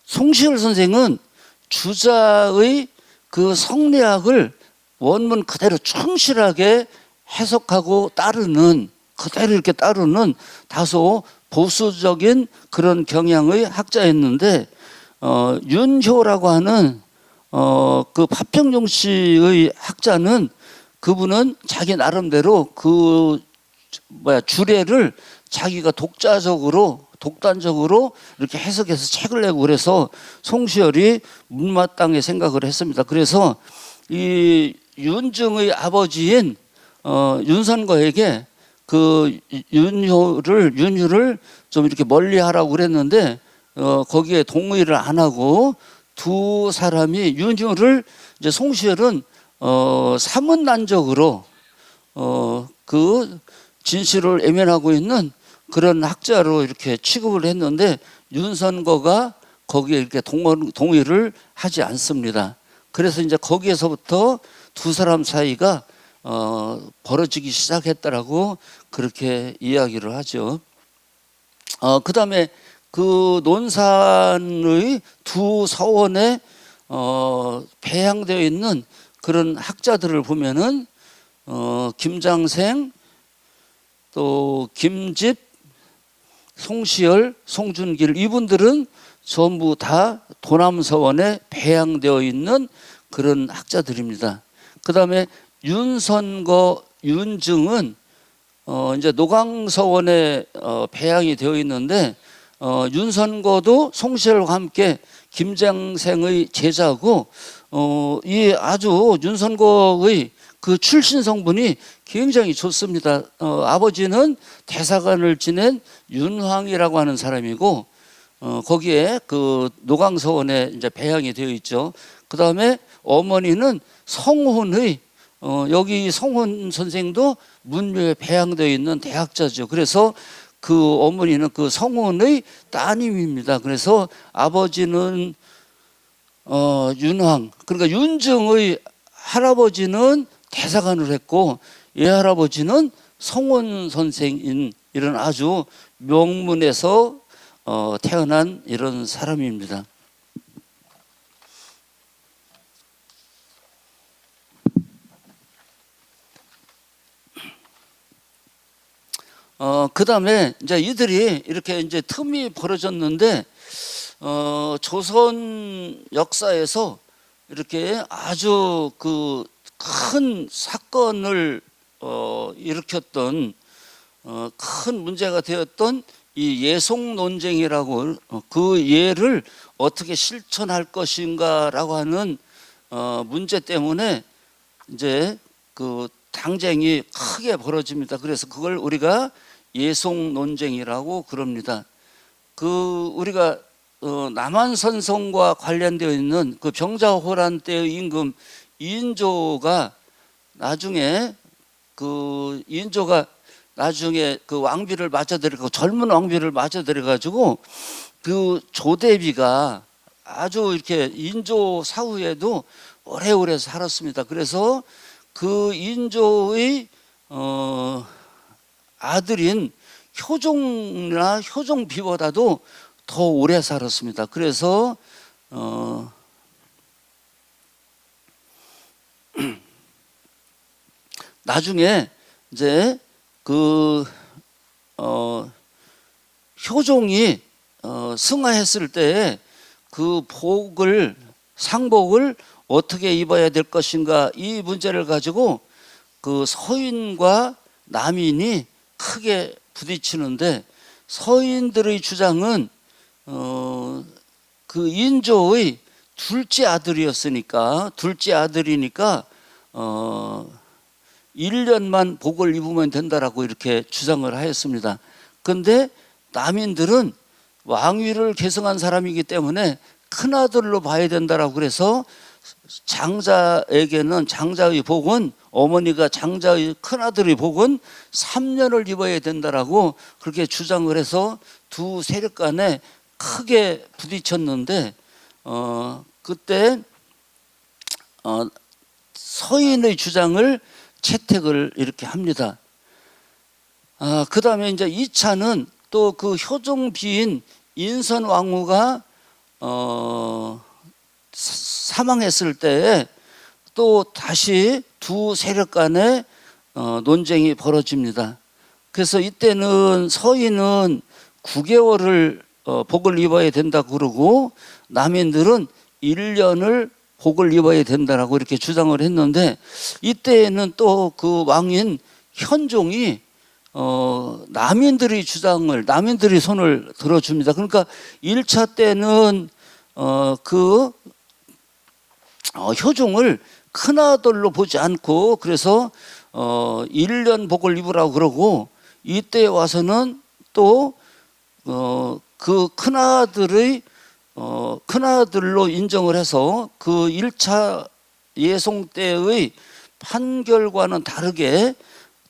송시열 선생은 주자의 그 성리학을 원문 그대로 충실하게 해석하고 그대로 이렇게 따르는 다소 보수적인 그런 경향의 학자였는데 윤효라고 하는 그 파평용 씨의 학자는 그분은 자기 나름대로 그 주례를 자기가 독단적으로 이렇게 해석해서 책을 내고 그래서 송시열이 못마땅히 생각을 했습니다. 그래서 이 윤증의 아버지인 윤선거에게 그 윤유를 좀 이렇게 멀리하라고 그랬는데 거기에 동의를 안 하고 두 사람이 윤유를 이제 송시열은 사문난적으로 그 진실을 애면하고 있는 그런 학자로 이렇게 취급을 했는데 윤선거가 거기에 이렇게 동의를 하지 않습니다. 그래서 이제 거기에서부터 두 사람 사이가 벌어지기 시작했다라고 그렇게 이야기를 하죠. 그 다음에 그 논산의 두 서원에 배양되어 있는 그런 학자들을 보면은 김장생, 또 김집, 송시열, 송준길 이분들은 전부 다 도남서원에 배양되어 있는 그런 학자들입니다. 그 다음에 윤선거, 윤증은 이제 노광서원에 배양이 되어 있는데 윤선거도 송시열과 함께 김장생의 제자고 이 아주 윤선거의 그 출신 성분이 굉장히 좋습니다. 아버지는 대사관을 지낸 윤황이라고 하는 사람이고 거기에 그 노광서원에 이제 배양이 되어 있죠. 그 다음에 어머니는 성혼의 여기 성혼 선생도 문묘에 배양되어 있는 대학자죠. 그래서 그 어머니는 그 성혼의 따님입니다. 그래서 아버지는 윤황, 그러니까 윤증의 할아버지는 대사관을 했고 외할아버지는 성혼 선생인 이런 아주 명문에서 태어난 이런 사람입니다. 그 다음에 이제 이들이 이렇게 이제 틈이 벌어졌는데 조선 역사에서 이렇게 아주 그 큰 사건을 일으켰던 큰 문제가 되었던 이 예송 논쟁이라고 그 예를 어떻게 실천할 것인가라고 하는 문제 때문에 이제 그 당쟁이 크게 벌어집니다. 그래서 그걸 우리가 예송 논쟁이라고 그럽니다. 그 우리가 남한선성과 관련되어 있는 그 병자호란 때의 임금 이인조가 나중에 그 왕비를 맞아들이고 젊은 왕비를 맞아들여가지고 그 조대비가 아주 이렇게 인조 사후에도 오래오래 살았습니다. 그래서 그 인조의 아들인 효종이나 효종비보다도 더 오래 살았습니다. 그래서 나중에 이제 그 효종이 승하했을 때 그 상복을 어떻게 입어야 될 것인가, 이 문제를 가지고 그 서인과 남인이 크게 부딪히는데, 서인들의 주장은 그 인조의 둘째 아들이니까 1년만 복을 입으면 된다라고 이렇게 주장을 하였습니다. 그런데 남인들은 왕위를 계승한 사람이기 때문에 큰아들로 봐야 된다라고 그래서 장자에게는, 장자의 복은, 어머니가 장자의 큰아들의 복은 3년을 입어야 된다라고 그렇게 주장을 해서 두 세력 간에 크게 부딪혔는데, 그때 서인의 주장을 채택을 이렇게 합니다. 그 다음에 이제 2차는 또 그 효종비인 인선왕후가 사망했을 때 또 다시 두 세력 간에 논쟁이 벌어집니다. 그래서 이때는 서인은 9개월을 복을 입어야 된다고 그러고, 남인들은 1년을 복을 입어야 된다라고 이렇게 주장을 했는데, 이때에는 또 그 왕인 현종이 남인들의 손을 들어줍니다. 그러니까 1차 때는 효종을 큰아들로 보지 않고, 그래서 1년 복을 입으라고 그러고, 이때 와서는 또 그 큰아들로 인정을 해서 그 1차 예송 때의 판결과는 다르게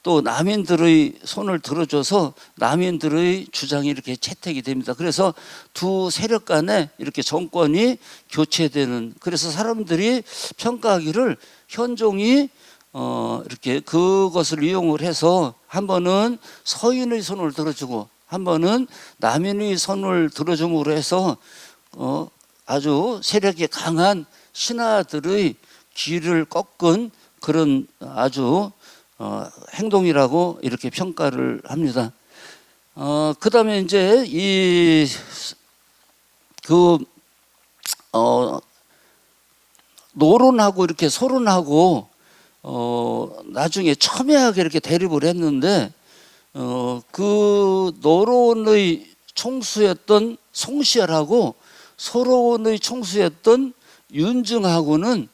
또 남인들의 손을 들어줘서 남인들의 주장이 이렇게 채택이 됩니다. 그래서 두 세력 간에 이렇게 정권이 교체되는, 그래서 사람들이 평가하기를 현종이 이렇게 그것을 이용을 해서 한 번은 서인의 손을 들어주고 한 번은 남인의 손을 들어줌으로 해서 아주 세력이 강한 신하들의 귀를 꺾은 그런 아주 행동이라고 이렇게 평가를 합니다. 그 다음에 이제 노론하고 이렇게 소론하고 나중에 첨예하게 이렇게 대립을 했는데, 그 노론의 총수였던 송시열하고 소론의 총수였던 윤증하고는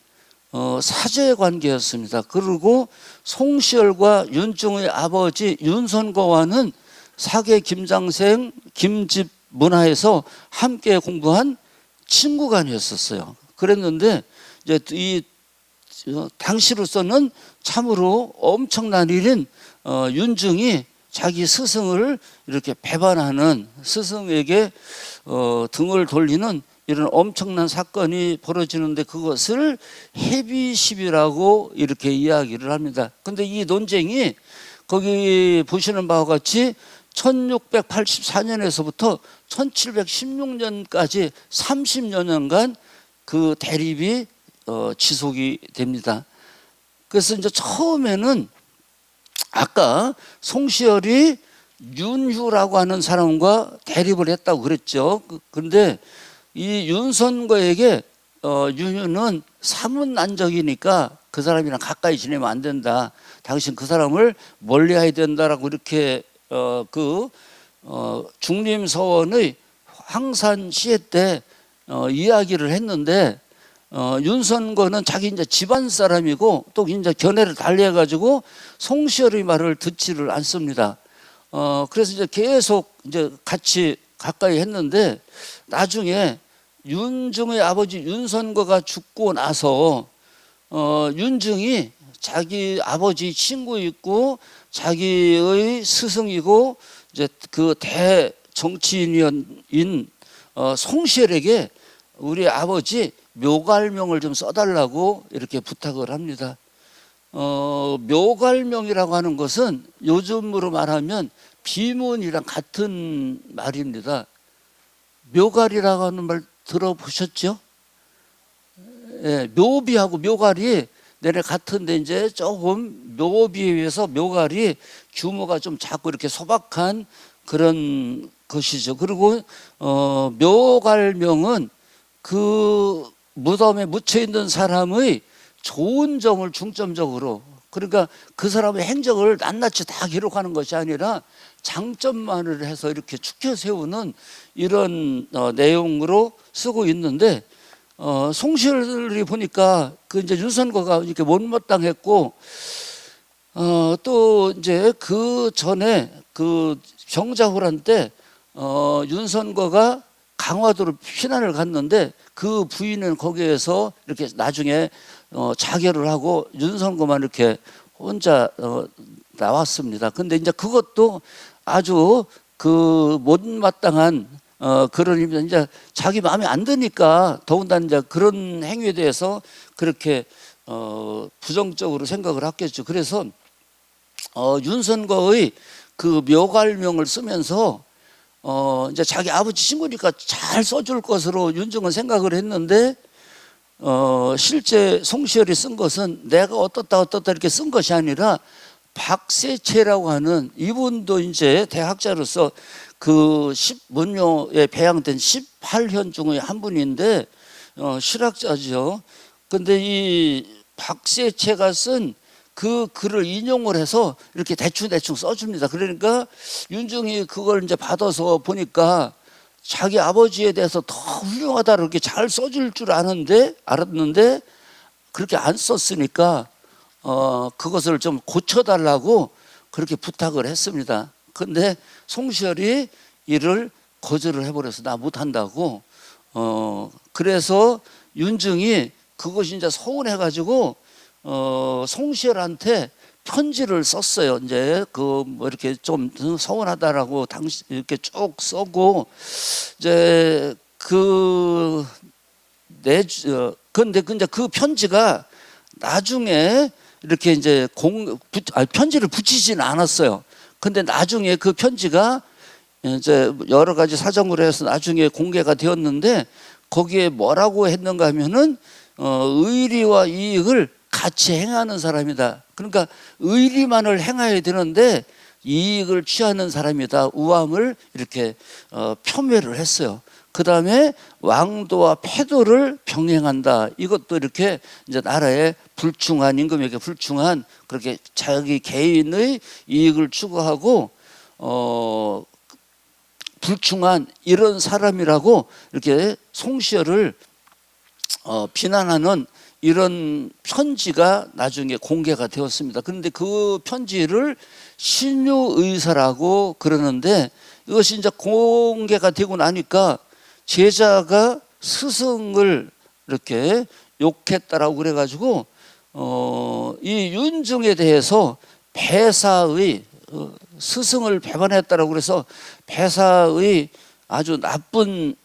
사제 관계였습니다. 그리고 송시열과 윤증의 아버지 윤선거와는 사계 김장생 김집 문화에서 함께 공부한 친구간이었었어요. 그랬는데 이제 이 당시로서는 참으로 엄청난 일인 윤증이 자기 스승을 이렇게 배반하는, 스승에게 등을 돌리는 이런 엄청난 사건이 벌어지는데, 그것을 해비시비라고 이렇게 이야기를 합니다. 근데 이 논쟁이 거기 보시는 바와 같이 1684년에서부터 1716년까지 30여 년간 그 대립이 지속이 됩니다. 그래서 이제 처음에는 아까 송시열이 윤휴라고 하는 사람과 대립을 했다고 그랬죠. 그런데 이 윤선거에게 윤휴는 사문난적이니까 그 사람이랑 가까이 지내면 안 된다, 당신 그 사람을 멀리해야 된다라고 이렇게 중림서원의 황산 시해 때 이야기를 했는데, 윤선거는 자기 이제 집안 사람이고 또 이제 견해를 달리해가지고 송시열의 말을 듣지를 않습니다. 그래서 이제 계속 이제 같이 가까이 했는데, 나중에 윤증의 아버지 윤선거가 죽고 나서 윤증이 자기 아버지 친구 있고 자기의 스승이고 이제 그 대정치인인 송시열에게 우리 아버지 묘갈명을 좀 써달라고 이렇게 부탁을 합니다. 묘갈명이라고 하는 것은 요즘으로 말하면 비문이랑 같은 말입니다. 묘갈이라고 하는 말 들어보셨죠? 예, 묘비하고 묘갈이 내내 같은데 이제 조금 묘비에 비해서 묘갈이 규모가 좀 작고 이렇게 소박한 그런 것이죠. 그리고 묘갈명은 그 무덤에 묻혀 있는 사람의 좋은 점을 중점적으로, 그러니까 그 사람의 행적을 낱낱이 다 기록하는 것이 아니라 장점만을 해서 이렇게 축혀 세우는 이런 내용으로 쓰고 있는데, 송시열이 보니까 그 이제 윤선거가 이렇게 못마땅했고, 또 이제 그 전에 그 병자호란 때 윤선거가 강화도로 피난을 갔는데 그 부인은 거기에서 이렇게 나중에 자결을 하고 윤선거만 이렇게 혼자 나왔습니다. 근데 이제 그것도 아주 그 못마땅한 그런 의미입니다. 이제 자기 마음에 안 드니까 더군다나 이제 그런 행위에 대해서 그렇게 부정적으로 생각을 했겠죠. 그래서 윤선거의 그 묘갈명을 쓰면서 이제 자기 아버지 친구니까 잘 써줄 것으로 윤중은 생각을 했는데, 실제 송시열이 쓴 것은 내가 어떻다 이렇게 쓴 것이 아니라 박세채라고 하는 이분도 이제 대학자로서 그 문묘에 배양된 18현 중의 한 분인데 실학자죠. 근데 이 박세채가 쓴 그 글을 인용을 해서 이렇게 대충 써줍니다. 그러니까 윤중이 그걸 이제 받아서 보니까 자기 아버지에 대해서 더 훌륭하다 이렇게 잘 써줄 줄 알았는데 그렇게 안 썼으니까 그것을 좀 고쳐달라고 그렇게 부탁을 했습니다. 근데 송시열이 이를 거절을 해버려서 나 못한다고. 그래서 윤중이 그것이 이제 서운해가지고 송시열한테 편지를 썼어요. 이제 그 뭐 이렇게 좀 서운하다라고 당시 이렇게 쭉 써고 이제 근데 그 편지가 나중에 이렇게 이제 편지를 붙이지는 않았어요. 근데 나중에 그 편지가 이제 여러 가지 사정으로 해서 나중에 공개가 되었는데 거기에 뭐라고 했는가 하면은 의리와 이익을 같이 행하는 사람이다. 그러니까 의리만을 행해야 되는데 이익을 취하는 사람이다. 우함을 이렇게 표명을 했어요. 그 다음에 왕도와 패도를 병행한다. 이것도 이렇게 이제 나라에 불충한, 임금에게 불충한, 그렇게 자기 개인의 이익을 추구하고 불충한 이런 사람이라고 이렇게 송시열을 비난하는 이런 편지가 나중에 공개가 되었습니다. 그런데 그 편지를 신유의사라고 그러는데 이것이 이제 공개가 되고 나니까 제자가 스승을 이렇게 욕했다라고 그래가지고 이 윤중에 대해서 배사의 스승을 배반했다라고 그래서 배사의 아주 나쁜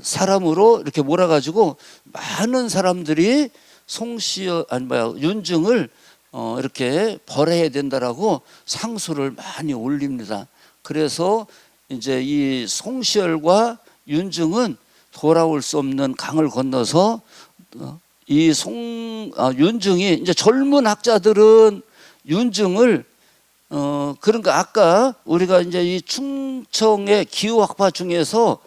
사람으로 이렇게 몰아가지고 많은 사람들이 윤중을 이렇게 벌해야 된다라고 상소를 많이 올립니다. 그래서 이제 이 송시열과 윤중은 돌아올 수 없는 강을 건너서 윤중이 이제 젊은 학자들은 윤중을 그러니까 아까 우리가 이제 이 충청의 기후학파 중에서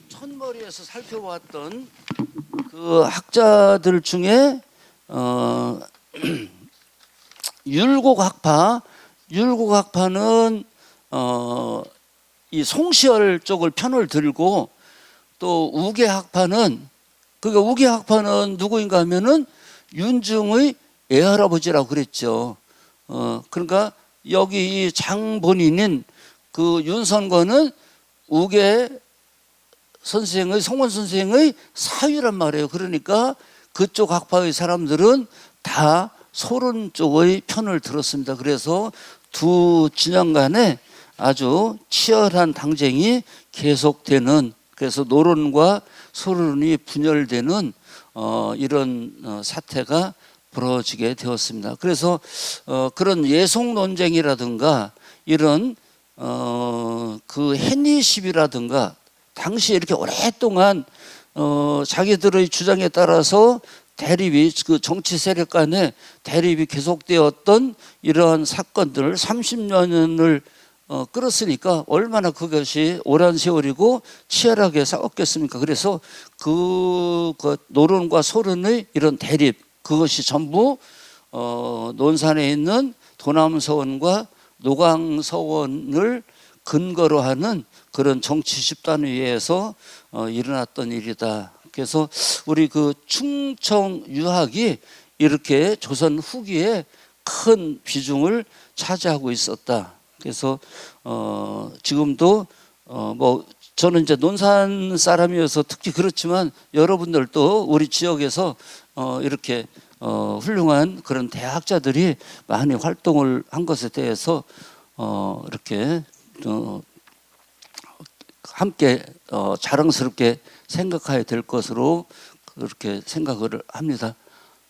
천머리에서 살펴봤던 그 학자들 중에 율곡학파는 이 송시열 쪽을 편을 들고, 또 우계학파는 누구인가 하면은 윤중의 애할아버지라고 그랬죠. 그러니까 여기 이 장본인인 그 윤선거는 우계 선생의, 송원 선생의 사위란 말이에요. 그러니까 그쪽 학파의 사람들은 다 소론 쪽의 편을 들었습니다. 그래서 두 진영 간에 아주 치열한 당쟁이 계속되는 그래서 노론과 소론이 분열되는 이런 사태가 벌어지게 되었습니다. 그래서 그런 예속 논쟁이라든가 이런 그 해니십이라든가 당시 이렇게 오랫동안 자기들의 주장에 따라서 대립이 그 정치 세력 간의 대립이 계속되었던 이러한 사건들을 30년을 끌었으니까 얼마나 그것이 오랜 세월이고 치열하게 싸웠겠습니까? 그래서 그 노론과 소론의 이런 대립, 그것이 전부 논산에 있는 도남서원과 노광서원을 근거로 하는 그런 정치 집단에 의해서 일어났던 일이다. 그래서 우리 그 충청 유학이 이렇게 조선 후기에 큰 비중을 차지하고 있었다. 그래서 지금도 뭐 저는 이제 논산 사람이어서 특히 그렇지만 여러분들도 우리 지역에서 이렇게 훌륭한 그런 대학자들이 많이 활동을 한 것에 대해서 이렇게 함께 자랑스럽게 생각해야 될 것으로 그렇게 생각을 합니다.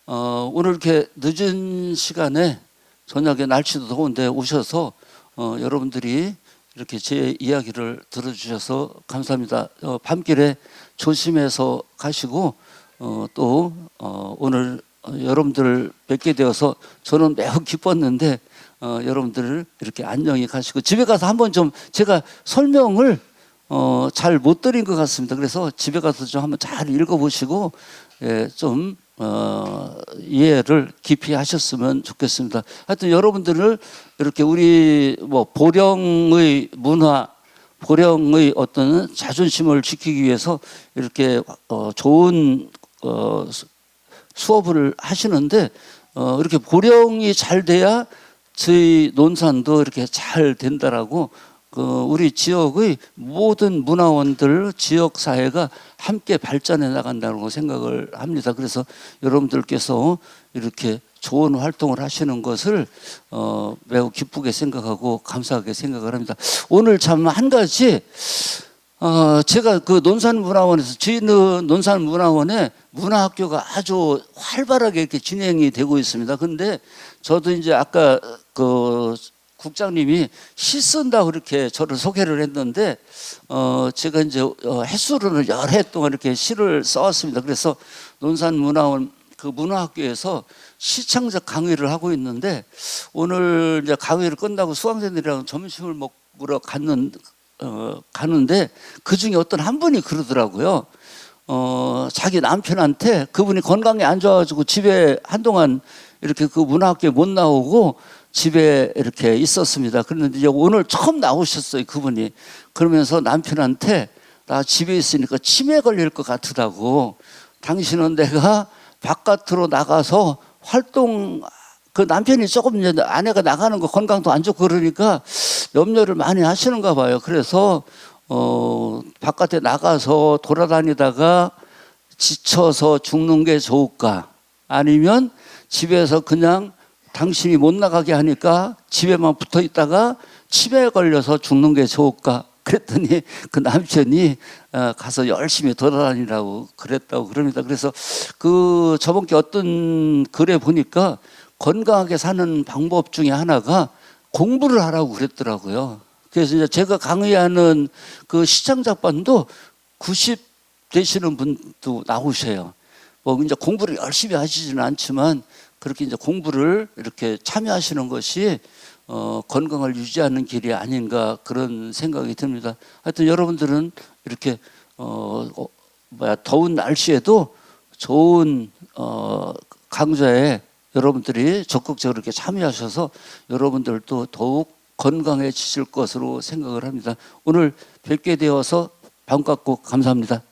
오늘 이렇게 늦은 시간에 저녁에 날씨도 더운데 오셔서 여러분들이 이렇게 제 이야기를 들어주셔서 감사합니다. 밤길에 조심해서 가시고 또 오늘 여러분들 뵙게 되어서 저는 매우 기뻤는데 여러분들 이렇게 안녕히 가시고 집에 가서 한번 좀 제가 설명을 잘 못 드린 것 같습니다. 그래서 집에 가서 좀 한번 잘 읽어보시고 좀 이해를 깊이 하셨으면 좋겠습니다. 하여튼 여러분들을 이렇게 우리 뭐 보령의 문화, 보령의 어떤 자존심을 지키기 위해서 이렇게 좋은 수업을 하시는데 이렇게 보령이 잘 돼야 저희 논산도 이렇게 잘 된다라고 우리 지역의 모든 문화원들, 지역 사회가 함께 발전해 나간다고 생각을 합니다. 그래서 여러분들께서 이렇게 좋은 활동을 하시는 것을 매우 기쁘게 생각하고 감사하게 생각을 합니다. 오늘 참 한 가지 제가 그 논산문화원에서 저희는 논산문화원에 문화학교가 아주 활발하게 이렇게 진행이 되고 있습니다. 근데 저도 이제 아까 그 국장님이 시 쓴다고 그렇게 저를 소개를 했는데 제가 이제 햇수로는 여러 해 동안 이렇게 시를 써왔습니다. 그래서 논산문화원 그 문화학교에서 시창작 강의를 하고 있는데 오늘 이제 강의를 끝나고 수강생들이랑 점심을 먹으러 가는데 그 중에 어떤 한 분이 그러더라고요. 자기 남편한테 그분이 건강이 안 좋아가지고 집에 한동안 이렇게 그 문화학교에 못 나오고 집에 이렇게 있었습니다. 그런데 이제 오늘 처음 나오셨어요, 그분이. 그러면서 남편한테 나 집에 있으니까 치매 걸릴 것 같다고. 당신은 내가 바깥으로 나가서 활동, 그 남편이 조금 이제 아내가 나가는 거 건강도 안 좋고 그러니까 염려를 많이 하시는가 봐요. 그래서 바깥에 나가서 돌아다니다가 지쳐서 죽는 게 좋을까? 아니면 집에서 그냥 당신이 못 나가게 하니까 집에만 붙어 있다가 치매에 걸려서 죽는 게 좋을까? 그랬더니 그 남편이 가서 열심히 돌아다니라고 그랬다고 그럽니다. 그래서 그 저번 게 어떤 글에 보니까 건강하게 사는 방법 중에 하나가 공부를 하라고 그랬더라고요. 그래서 이제 제가 강의하는 그 시청자반도 90 되시는 분도 나오셔요. 뭐 이제 공부를 열심히 하시지는 않지만 그렇게 이제 공부를 이렇게 참여하시는 것이 건강을 유지하는 길이 아닌가 그런 생각이 듭니다. 하여튼 여러분들은 이렇게 더운 날씨에도 좋은 강좌에 여러분들이 적극적으로 이렇게 참여하셔서 여러분들도 더욱 건강해지실 것으로 생각을 합니다. 오늘 뵙게 되어서 반갑고 감사합니다.